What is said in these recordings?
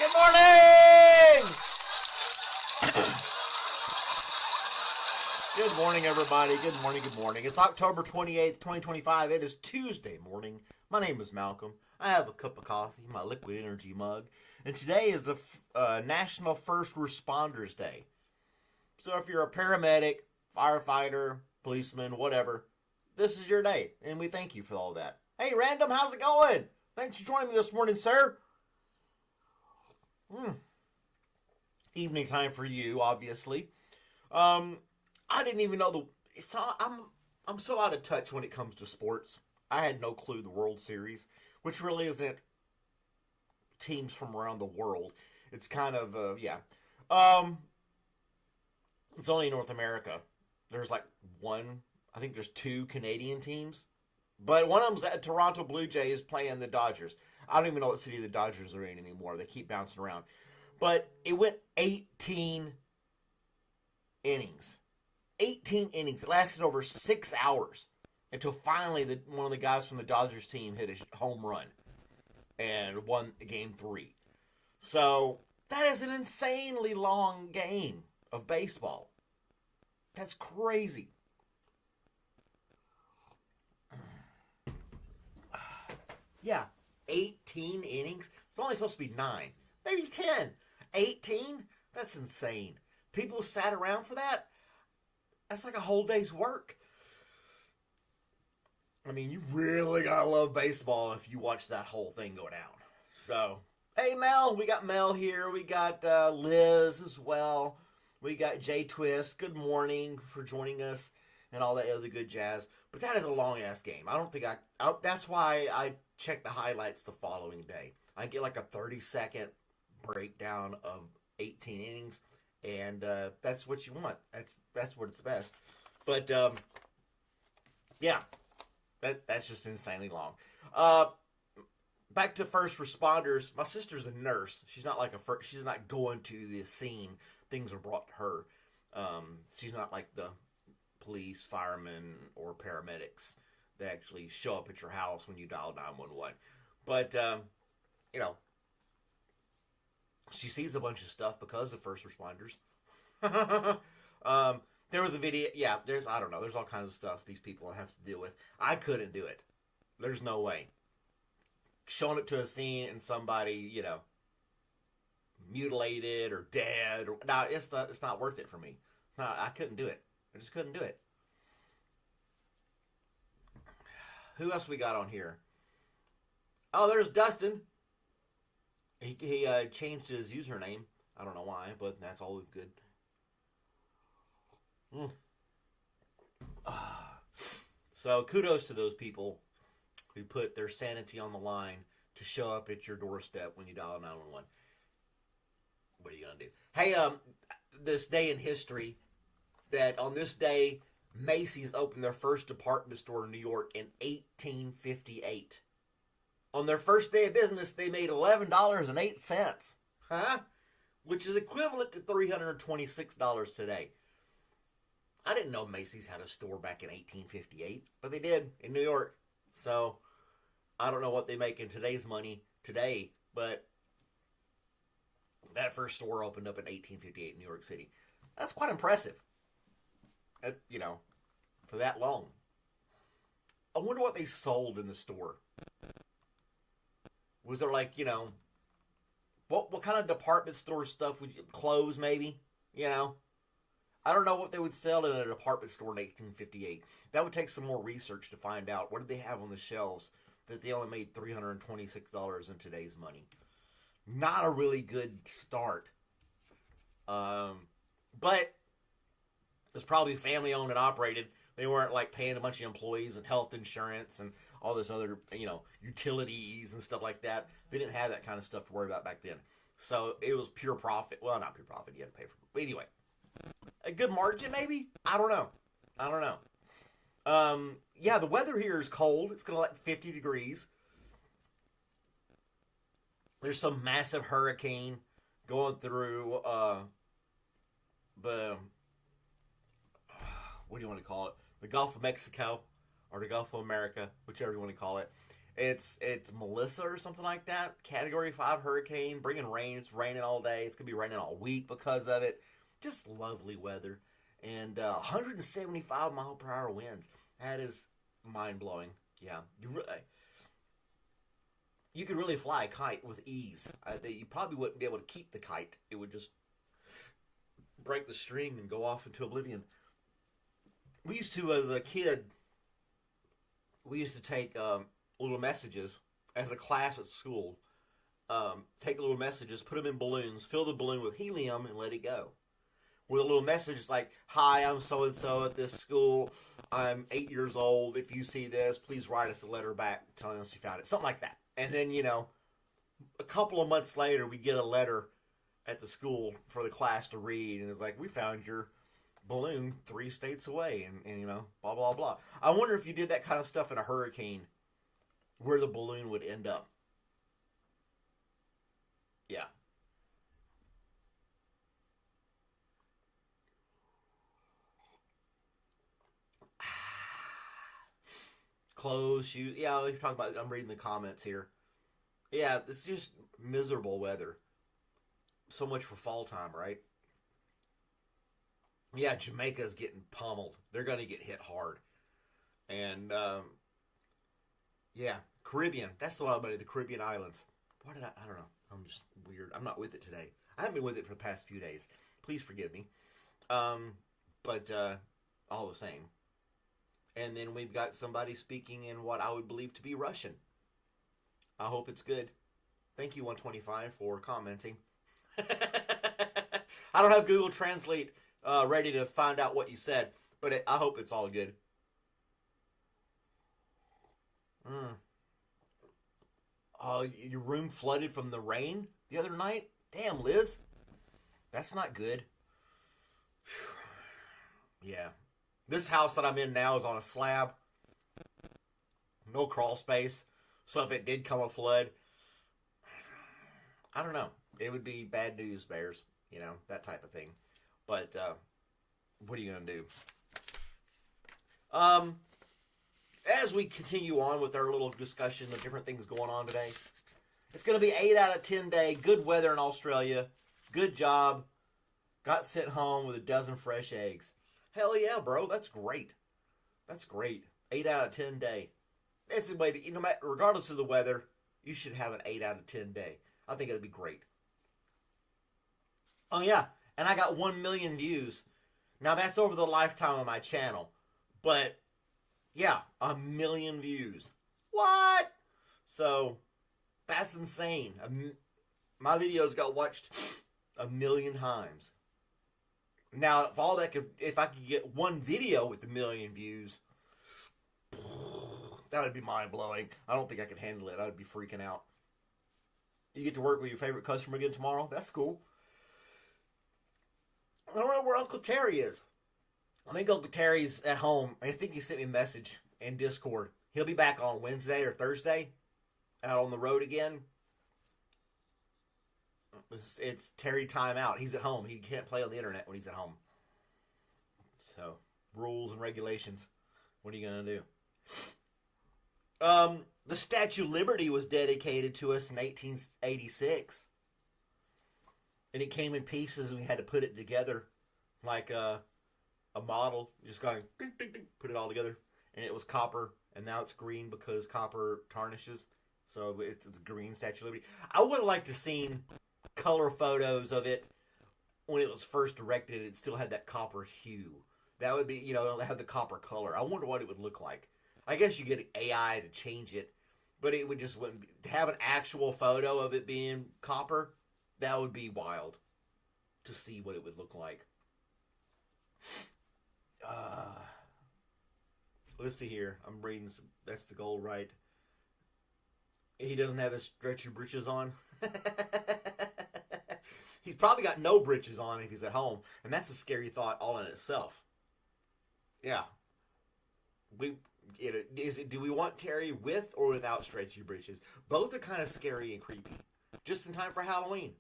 Good morning! Good morning, everybody. Good morning, good morning. It's October 28th, 2025. It is Tuesday morning. My name is Malcolm. I have a cup of coffee, my liquid energy mug, and today is the National First Responders Day. So if you're a paramedic, firefighter, policeman, whatever, this is your day, and we thank you for all that. Hey, Random, how's it going? Thanks for joining me this morning, sir. Evening time for you, obviously. I didn't even know I'm so out of touch when it comes to sports. I had no clue the World Series, which really isn't teams from around the world. It's kind of it's only North America. There's like I think there's two Canadian teams, but one of them's at Toronto Blue Jays playing the Dodgers. I don't even know what city the Dodgers are in anymore. They keep bouncing around. But it went 18 innings. 18 innings. It lasted over 6 hours until finally one of the guys from the Dodgers team hit a home run and won game 3. So that is an insanely long game of baseball. That's crazy. Yeah, 18 innings. It's only supposed to be 9, maybe 10. 18? That's insane. People sat around for that? That's like a whole day's work. I mean, you really gotta love baseball if you watch that whole thing go down. So, hey Mel, we got Mel here. We got Liz as well. We got Jay Twist. Good morning for joining us and all that other good jazz. But that is a long ass game. I don't think that's why I check the highlights the following day. I get like a 30-second breakdown of 18 innings. And that's what you want. That's what it's best. But yeah, that's just insanely long. Back to first responders. My sister's a nurse. She's not she's not going to the scene. Things are brought to her. She's not like the police, firemen, or paramedics that actually show up at your house when you dial 911. But she sees a bunch of stuff because of first responders. There was a video. Yeah, there's all kinds of stuff these people have to deal with. I couldn't do it. There's no way. Showing it to a scene and somebody, mutilated or dead. It's not worth it for me. I couldn't do it. I just couldn't do it. Who else we got on here? Oh, there's Dustin. He changed his username. I don't know why, but that's all good. So kudos to those people who put their sanity on the line to show up at your doorstep when you dial 911. What are you going to do? Hey, this day in history, that on this day, Macy's opened their first department store in New York in 1858. On their first day of business, they made $11.08. Huh? Which is equivalent to $326 today. I didn't know Macy's had a store back in 1858, but they did in New York. So, I don't know what they make in today's money today, but that first store opened up in 1858 in New York City. That's quite impressive. For that long. I wonder what they sold in the store. Was there what kind of department store stuff would you, clothes maybe? I don't know what they would sell in a department store in 1858. That would take some more research to find out. What did they have on the shelves that they only made $326 in today's money? Not a really good start. But it's probably family owned and operated. They weren't paying a bunch of employees and health insurance and all this other, utilities and stuff like that. They didn't have that kind of stuff to worry about back then. So it was pure profit. Well, not pure profit. You had to pay for it. But anyway, a good margin maybe? I don't know. Yeah, the weather here is cold. It's going to 50 degrees. There's some massive hurricane going through the what do you want to call it? The Gulf of Mexico or the Gulf of America, whichever you want to call it. It's Melissa or something like that. Category 5 hurricane, bringing rain. It's raining all day. It's gonna be raining all week because of it. Just lovely weather, and 175-mile-per-hour winds. That is mind blowing. Yeah, you could really fly a kite with ease. You probably wouldn't be able to keep the kite. It would just break the string and go off into oblivion. We used to, as a kid, we used to take little messages as a class at school. Take little messages, put them in balloons, fill the balloon with helium, and let it go. With a little message like, "Hi, I'm so and so at this school. I'm 8 years old. If you see this, please write us a letter back telling us you found it." Something like that. And then, a couple of months later, we get a letter at the school for the class to read, and it's like, "We found your balloon 3 states away," and blah blah blah. I wonder if you did that kind of stuff in a hurricane, where the balloon would end up. Yeah. Clothes, shoes. Yeah, we're talking about. I'm reading the comments here. Yeah, it's just miserable weather. So much for fall time, right? Yeah, Jamaica's getting pummeled. They're going to get hit hard. And yeah, Caribbean. That's the wild money. The Caribbean islands. Why did I don't know. I'm just weird. I'm not with it today. I haven't been with it for the past few days. Please forgive me. But all the same. And then we've got somebody speaking in what I would believe to be Russian. I hope it's good. Thank you, 125, for commenting. I don't have Google Translate ready to find out what you said, but I hope it's all good. Your room flooded from the rain the other night? Damn, Liz. That's not good. Yeah. This house that I'm in now is on a slab. No crawl space. So if it did come a flood, I don't know. It would be bad news bears. That type of thing. But what are you going to do? As we continue on with our little discussion of different things going on today, it's going to be 8 out of 10 day. Good weather in Australia. Good job. Got sent home with a dozen fresh eggs. Hell yeah, bro. That's great. That's great. 8 out of 10 day. That's the way to, regardless of the weather, you should have an 8 out of 10 day. I think it'd be great. Oh yeah, and I got 1 million views. Now that's over the lifetime of my channel. But yeah, 1 million views. What? So that's insane. My videos got watched 1 million times. Now, if I could get one video with 1 million views, that would be mind blowing. I don't think I could handle it. I would be freaking out. You get to work with your favorite customer again tomorrow. That's cool. I don't know where Uncle Terry is. I think Uncle Terry's at home. I think he sent me a message in Discord. He'll be back on Wednesday or Thursday, out on the road again. It's Terry time out. He's at home. He can't play on the internet when he's at home. So, rules and regulations. What are you going to do? The Statue of Liberty was dedicated to us in 1886. And it came in pieces and we had to put it together like a model. You just got to ding, ding, ding, put it all together. And it was copper. And now it's green because copper tarnishes. So it's green Statue of Liberty. I would have liked to seen color photos of it when it was first erected. It still had that copper hue. That would be, have the copper color. I wonder what it would look like. I guess you get AI to change it, but it would just wouldn't be, to have an actual photo of it being copper. That would be wild to see what it would look like. Let's see here. I'm reading. That's the goal, right? He doesn't have his stretchy britches on. He's probably got no britches on if he's at home, and that's a scary thought all in itself. Yeah. Do we want Terry with or without stretchy britches? Both are kind of scary and creepy. Just in time for Halloween.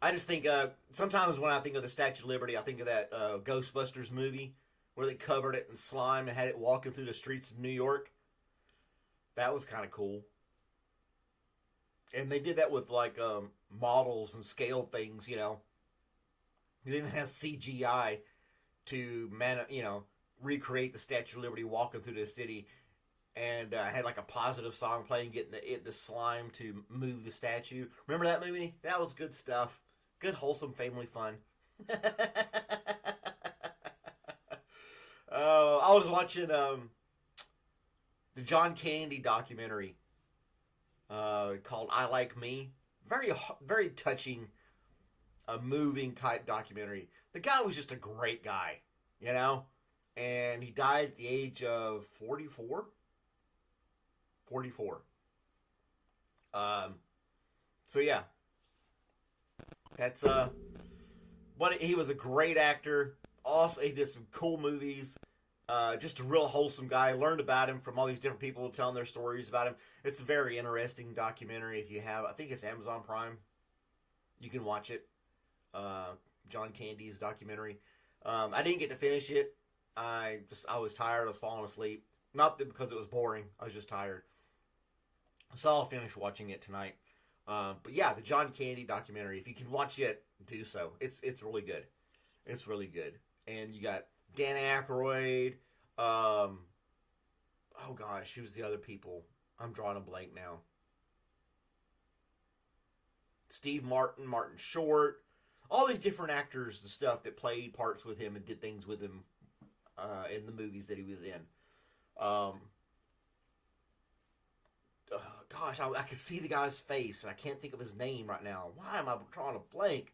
I just think sometimes when I think of the Statue of Liberty, I think of that Ghostbusters movie where they covered it in slime and had it walking through the streets of New York. That was kind of cool. And they did that with like models and scale things, you know. They didn't have CGI to recreate the Statue of Liberty walking through the city, and had like a positive song playing, getting the slime to move the statue. Remember that movie? That was good stuff. Good wholesome family fun. I was watching the John Candy documentary called "I Like Me." Very, very touching, moving type documentary. The guy was just a great guy, you know, and he died at the age of 44. 44. So yeah, that's but he was a great actor. Also, he did some cool movies. Just a real wholesome guy. Learned about him from all these different people telling their stories about him. It's a very interesting documentary. If you have, I think it's Amazon Prime. You can watch it. John Candy's documentary. I didn't get to finish it. I was tired. I was falling asleep. Not because it was boring. I was just tired. So I'll finish watching it tonight. But yeah, the John Candy documentary. If you can watch it, do so. It's really good. It's really good. And you got Dan Aykroyd. Oh gosh, who's the other people? I'm drawing a blank now. Steve Martin, Martin Short, all these different actors and stuff that played parts with him and did things with him in the movies that he was in. Gosh, I can see the guy's face, and I can't think of his name right now. Why am I drawing a blank?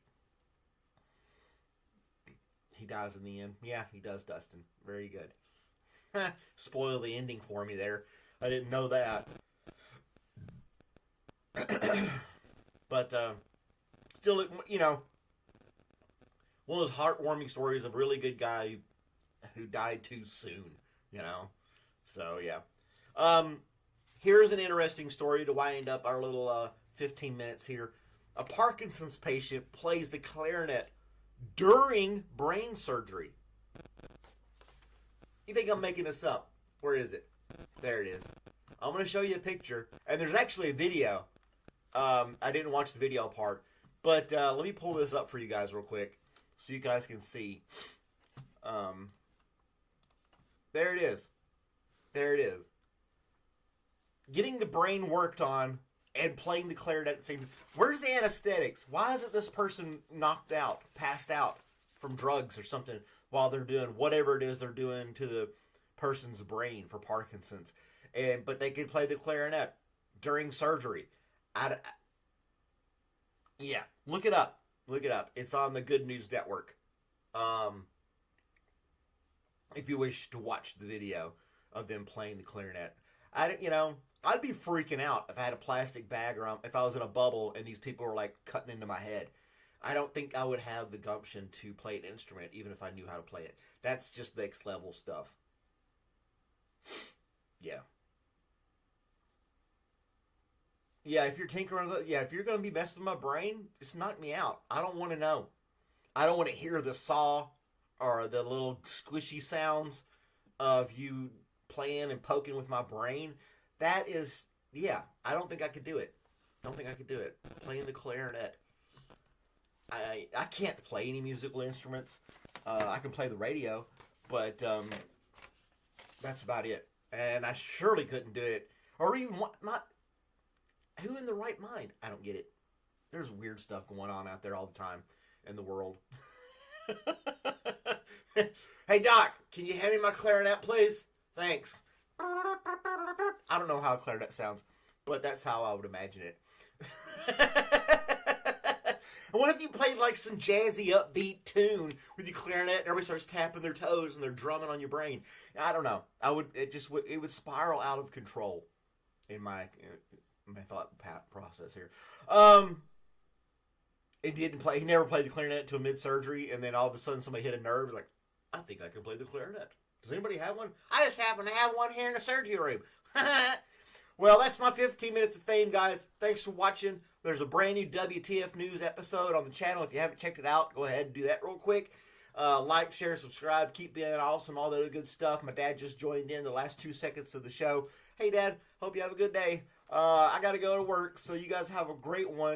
He dies in the end. Yeah, he does, Dustin. Very good. Spoil the ending for me there. I didn't know that. But still, you know, one of those heartwarming stories of a really good guy who died too soon, you know. So, yeah. Here's an interesting story to wind up our little 15 minutes here. A Parkinson's patient plays the clarinet during brain surgery. You think I'm making this up? Where is it? There it is. I'm going to show you a picture. And there's actually a video. I didn't watch the video part. But let me pull this up for you guys real quick so you guys can see. There it is. There it is. Getting the brain worked on and playing the clarinet at the same time. Where's the anesthetics? Why isn't this person knocked out, passed out from drugs or something while they're doing whatever it is they're doing to the person's brain for Parkinson's? But they can play the clarinet during surgery. Yeah, look it up. Look it up. It's on the Good News Network. If you wish to watch the video of them playing the clarinet. I'd be freaking out if I had a plastic bag or if I was in a bubble and these people were like cutting into my head. I don't think I would have the gumption to play an instrument even if I knew how to play it. That's just next level stuff. Yeah. Yeah, if you're tinkering, if you're going to be messing with my brain, just knock me out. I don't want to know. I don't want to hear the saw or the little squishy sounds of you playing and poking with my brain. That is, I don't think I could do it. Playing the clarinet. I can't play any musical instruments. I can play the radio, but that's about it. And I surely couldn't do it. Or even, who in the right mind? I don't get it. There's weird stuff going on out there all the time in the world. Hey, Doc, can you hand me my clarinet, please? Thanks. I don't know how a clarinet sounds, but that's how I would imagine it. And what if you played like some jazzy, upbeat tune with your clarinet and everybody starts tapping their toes and they're drumming on your brain? I don't know. It would spiral out of control in my thought process here. He never played the clarinet until mid-surgery, and then all of a sudden somebody hit a nerve, like, I think I can play the clarinet. Does anybody have one? I just happen to have one here in the surgery room. Well, that's my 15 minutes of fame, guys. Thanks for watching. There's a brand new WTF News episode on the channel. If you haven't checked it out, go ahead and do that real quick. Like, share, subscribe. Keep being awesome. All the other good stuff. My dad just joined in the last 2 seconds of the show. Hey, Dad. Hope you have a good day. I got to go to work, so you guys have a great one.